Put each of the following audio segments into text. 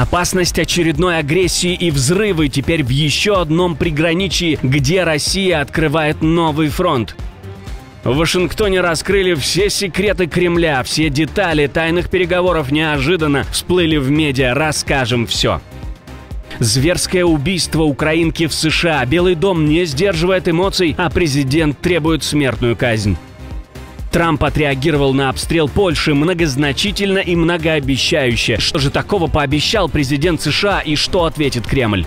Опасность очередной агрессии и взрывы теперь в еще одном приграничии, где Россия открывает новый фронт. В Вашингтоне раскрыли все секреты Кремля, все детали тайных переговоров неожиданно всплыли в медиа. Расскажем все. Зверское убийство украинки в США. Белый дом не сдерживает эмоций, а президент требует смертную казнь. Трамп отреагировал на обстрел Польши многозначительно и многообещающе. Что же такого пообещал президент США и что ответит Кремль?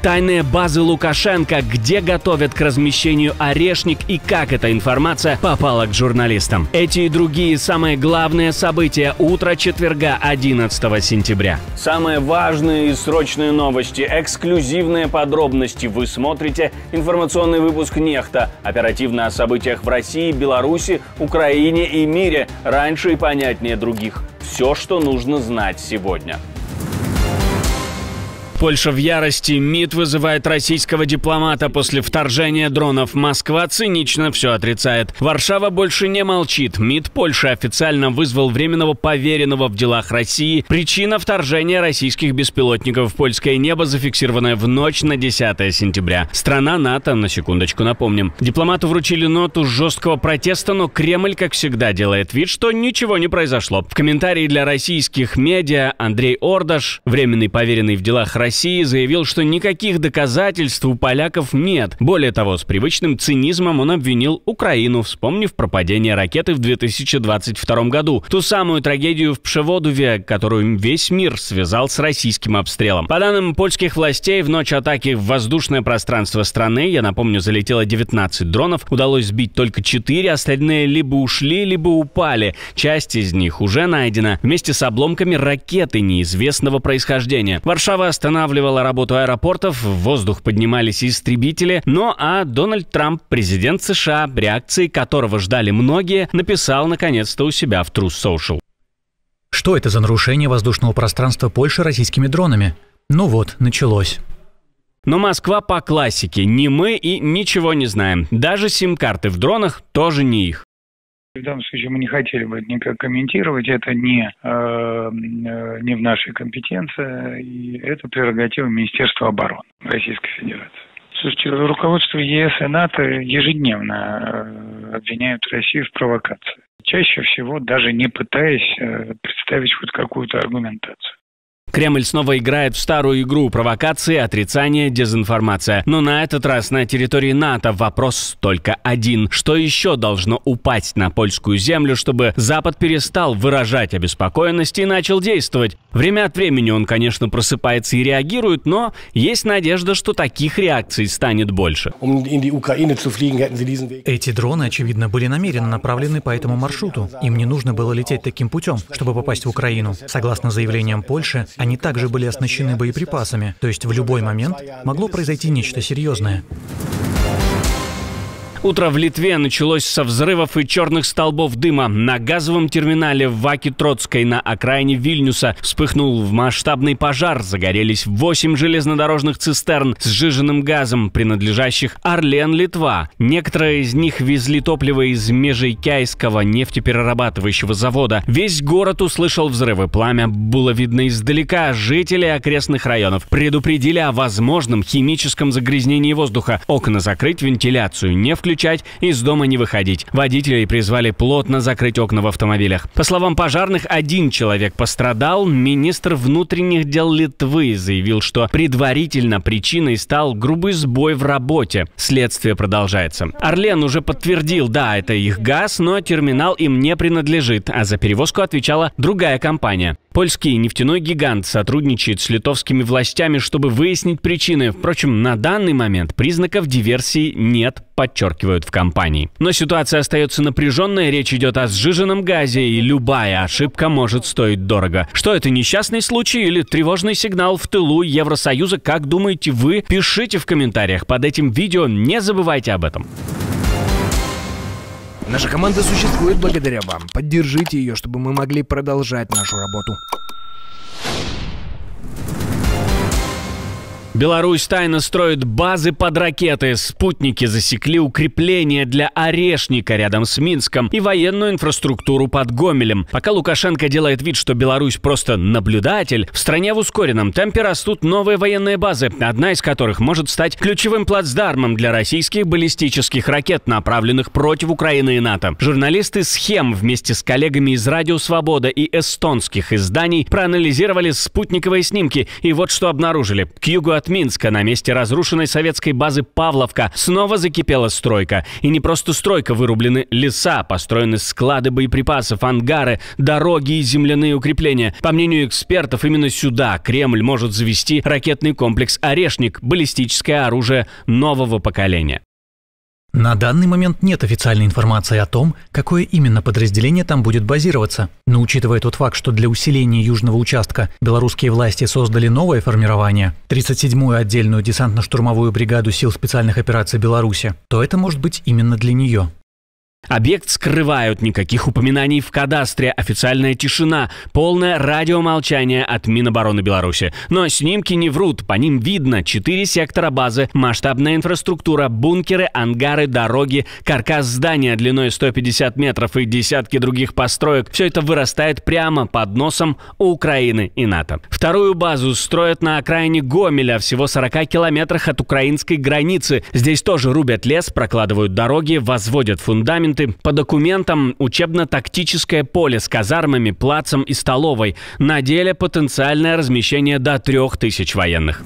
Тайные базы Лукашенко, где готовят к размещению орешник и как эта информация попала к журналистам. Эти и другие самые главные события утра четверга 11 сентября. Самые важные и срочные новости, эксклюзивные подробности. Вы смотрите информационный выпуск «Нехта». Оперативно о событиях в России, Беларуси, Украине и мире. Раньше и понятнее других. Все, что нужно знать сегодня. Польша в ярости. МИД вызывает российского дипломата после вторжения дронов. Москва цинично все отрицает. Варшава больше не молчит. МИД Польши официально вызвал временного поверенного в делах России. Причина вторжения российских беспилотников в польское небо, зафиксированная в ночь на 10 сентября. Страна НАТО, на секундочку напомним. Дипломату вручили ноту жесткого протеста, но Кремль, как всегда, делает вид, что ничего не произошло. В комментарии для российских медиа Андрей Ордаш, временный поверенный в делах России, заявил, что никаких доказательств у поляков нет. Более того, с привычным цинизмом он обвинил Украину, вспомнив про падение ракеты в 2022 году. Ту самую трагедию в Пшеводуве, которую весь мир связал с российским обстрелом. По данным польских властей, в ночь атаки в воздушное пространство страны, я напомню, залетело 19 дронов, удалось сбить только 4, остальные либо ушли, либо упали. Часть из них уже найдена вместе с обломками ракеты неизвестного происхождения. Варшава останавливала работу аэропортов, в воздух поднимались истребители, а Дональд Трамп, президент США, реакции которого ждали многие, написал наконец-то у себя в Truth Social. Что это за нарушение воздушного пространства Польши российскими дронами? Ну вот, началось. Но Москва по классике. Не мы и ничего не знаем. Даже сим-карты в дронах тоже не их. В данном случае мы не хотели бы никак комментировать, это не в нашей компетенции, и это прерогатива Министерства обороны Российской Федерации. Слушайте, руководство ЕС и НАТО ежедневно обвиняют Россию в провокации, чаще всего даже не пытаясь представить хоть какую-то аргументацию. Кремль снова играет в старую игру: провокации, отрицание, дезинформация. Но на этот раз на территории НАТО вопрос только один. Что еще должно упасть на польскую землю, чтобы Запад перестал выражать обеспокоенность и начал действовать? Время от времени он, конечно, просыпается и реагирует, но есть надежда, что таких реакций станет больше. Эти дроны, очевидно, были намеренно направлены по этому маршруту. Им не нужно было лететь таким путем, чтобы попасть в Украину. Согласно заявлениям Польши, они также были оснащены боеприпасами, то есть в любой момент могло произойти нечто серьезное. Утро в Литве началось со взрывов и черных столбов дыма. На газовом терминале в Ваки-Троцкой на окраине Вильнюса вспыхнул масштабный пожар. Загорелись 8 железнодорожных цистерн с сжиженным газом, принадлежащих Орлен Литва. Некоторые из них везли топливо из Межейкяйского нефтеперерабатывающего завода. Весь город услышал взрывы. Пламя было видно издалека. Жители окрестных районов предупредили о возможном химическом загрязнении воздуха. Окна закрыть, вентиляцию не включать, из дома не выходить. Водителей призвали плотно закрыть окна в автомобилях. По словам пожарных, 1 человек пострадал. Министр внутренних дел Литвы заявил, что предварительно причиной стал грубый сбой в работе. Следствие продолжается. Орлен уже подтвердил, да, это их газ, но терминал им не принадлежит, а за перевозку отвечала другая компания. Польский нефтяной гигант сотрудничает с литовскими властями, чтобы выяснить причины. Впрочем, на данный момент признаков диверсии нет, подчеркивают в компании. Но ситуация остается напряженной, речь идет о сжиженном газе, и любая ошибка может стоить дорого. Что это, несчастный случай или тревожный сигнал в тылу Евросоюза? Как думаете вы? Пишите в комментариях под этим видео, не забывайте об этом. Наша команда существует благодаря вам. Поддержите ее, чтобы мы могли продолжать нашу работу. Беларусь тайно строит базы под ракеты. Спутники засекли укрепления для Орешника рядом с Минском и военную инфраструктуру под Гомелем. Пока Лукашенко делает вид, что Беларусь просто наблюдатель, в стране в ускоренном темпе растут новые военные базы, одна из которых может стать ключевым плацдармом для российских баллистических ракет, направленных против Украины и НАТО. Журналисты «Схем» вместе с коллегами из «Радио Свобода» и эстонских изданий проанализировали спутниковые снимки, и вот что обнаружили. К югу от Минска, на месте разрушенной советской базы Павловка, снова закипела стройка. И не просто стройка, вырублены леса, построены склады боеприпасов, ангары, дороги и земляные укрепления. По мнению экспертов, именно сюда Кремль может завести ракетный комплекс «Орешник», баллистическое оружие нового поколения. На данный момент нет официальной информации о том, какое именно подразделение там будет базироваться. Но учитывая тот факт, что для усиления южного участка белорусские власти создали новое формирование – 37-ю отдельную десантно-штурмовую бригаду сил специальных операций Беларуси, то это может быть именно для нее. Объект скрывают, никаких упоминаний в кадастре, официальная тишина, полное радиомолчание от Минобороны Беларуси. Но снимки не врут, по ним видно 4 сектора базы, масштабная инфраструктура, бункеры, ангары, дороги, каркас здания длиной 150 метров и десятки других построек. Все это вырастает прямо под носом у Украины и НАТО. Вторую базу строят на окраине Гомеля, всего 40 километрах от украинской границы. Здесь тоже рубят лес, прокладывают дороги, возводят фундамент. По документам учебно-тактическое поле с казармами, плацем и столовой. На деле потенциальное размещение до 3000 военных.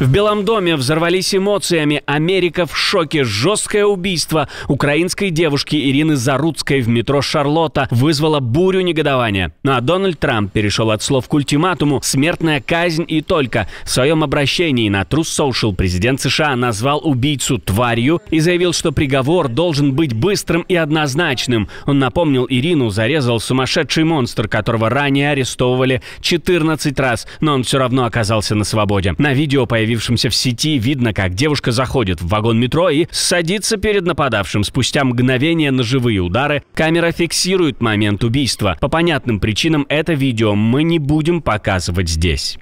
В Белом доме взорвались эмоциями. Америка в шоке. Жесткое убийство украинской девушки Ирины Заруцкой в метро Шарлотта вызвало бурю негодования. А Дональд Трамп перешел от слов к ультиматуму: смертная казнь и только. В своем обращении на Truth Social президент США назвал убийцу тварью и заявил, что приговор должен быть быстрым и однозначным. Он напомнил, Ирину зарезал сумасшедший монстр, которого ранее арестовывали 14 раз, но он все равно оказался на свободе. На видео, появившемся в сети, видно, как девушка заходит в вагон метро и садится перед нападавшим. Спустя мгновение ножевые удары. Камера фиксирует момент убийства. По понятным причинам это видео мы не будем показывать здесь.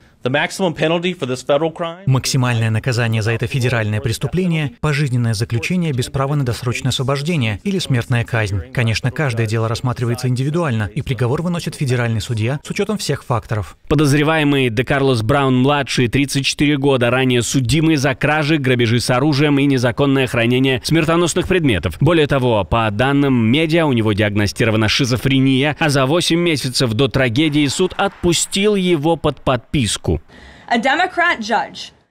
Максимальное наказание за это федеральное преступление – пожизненное заключение без права на досрочное освобождение или смертная казнь. Конечно, каждое дело рассматривается индивидуально, и приговор выносит федеральный судья с учетом всех факторов. Подозреваемый Декарлос Браун-младший, 34 года, ранее судимый за кражи, грабежи с оружием и незаконное хранение смертоносных предметов. Более того, по данным медиа, у него диагностирована шизофрения, а за 8 месяцев до трагедии суд отпустил его под подписку.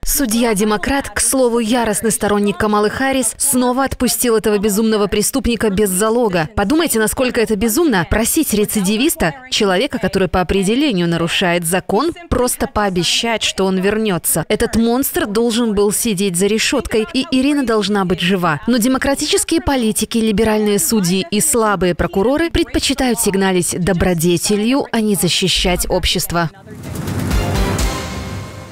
Судья-демократ, к слову, яростный сторонник Камалы Харрис, снова отпустил этого безумного преступника без залога. Подумайте, насколько это безумно просить рецидивиста, человека, который по определению нарушает закон, просто пообещать, что он вернется. Этот монстр должен был сидеть за решеткой, и Ирина должна быть жива. Но демократические политики, либеральные судьи и слабые прокуроры предпочитают сигналить добродетелью, а не защищать общество.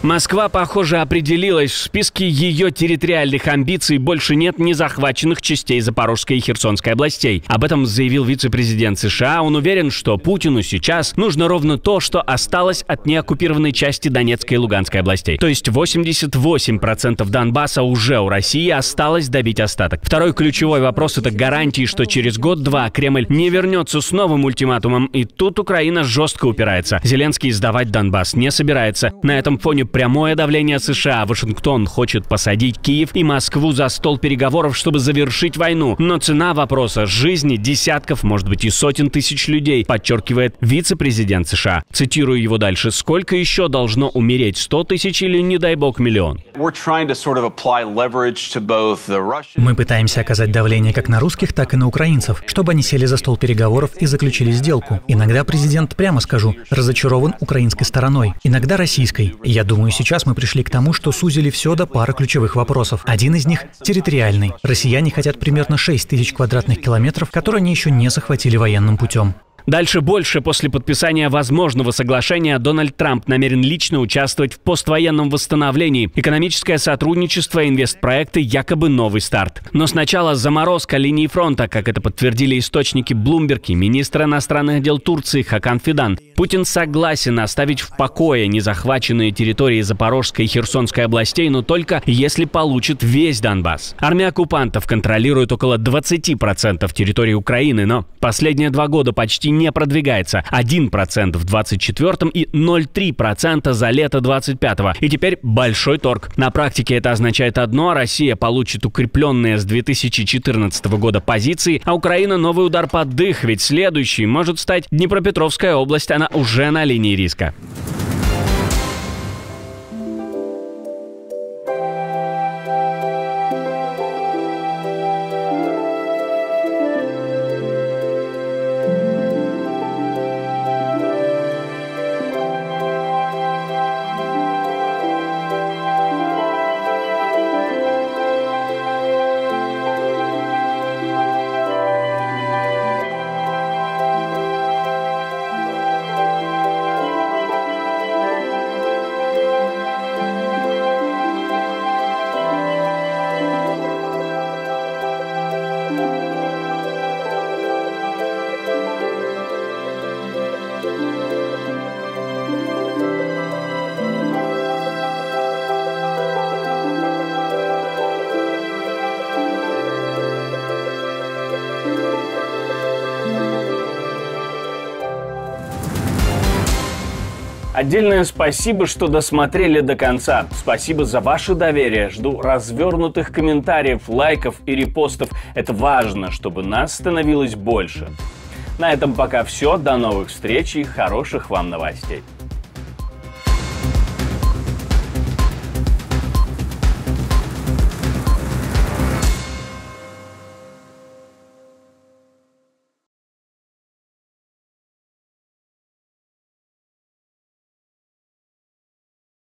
Москва, похоже, определилась. В списке ее территориальных амбиций больше нет ни захваченных частей Запорожской и Херсонской областей. Об этом заявил вице-президент США. Он уверен, что Путину сейчас нужно ровно то, что осталось от неоккупированной части Донецкой и Луганской областей. То есть 88% Донбасса уже у России, осталось добить остаток. Второй ключевой вопрос – это гарантии, что через год-два Кремль не вернется с новым ультиматумом. И тут Украина жестко упирается. Зеленский сдавать Донбасс не собирается. На этом фоне прямое давление США. Вашингтон хочет посадить Киев и Москву за стол переговоров, чтобы завершить войну. Но цена вопроса – жизни десятков, может быть и сотен тысяч людей, подчеркивает вице-президент США. Цитирую его дальше. Сколько еще должно умереть? 100 тысяч или, не дай бог, миллион? Мы пытаемся оказать давление как на русских, так и на украинцев, чтобы они сели за стол переговоров и заключили сделку. Иногда президент, прямо скажу, разочарован украинской стороной, иногда российской. Я думаю, сейчас мы пришли к тому, что сузили все до пары ключевых вопросов. Один из них – территориальный. Россияне хотят примерно 6 тысяч квадратных километров, которые они еще не захватили военным путем. Дальше больше. После подписания возможного соглашения Дональд Трамп намерен лично участвовать в поствоенном восстановлении. Экономическое сотрудничество и инвестпроекты якобы новый старт. Но сначала заморозка линии фронта, как это подтвердили источники Bloomberg и министр иностранных дел Турции Хакан Фидан. Путин согласен оставить в покое незахваченные территории Запорожской и Херсонской областей, но только если получит весь Донбасс. Армия оккупантов контролирует около 20% территории Украины, но последние 2 года почти не продвигается. 1% в 24-м и 0,3% за лето 25-го. И теперь большой торг. На практике это означает одно: Россия получит укрепленные с 2014 года позиции, а Украина новый удар под дых, ведь следующий может стать Днепропетровская область, она уже на линии риска. Отдельное спасибо, что досмотрели до конца. Спасибо за ваше доверие. Жду развернутых комментариев, лайков и репостов. Это важно, чтобы нас становилось больше. На этом пока все. До новых встреч и хороших вам новостей.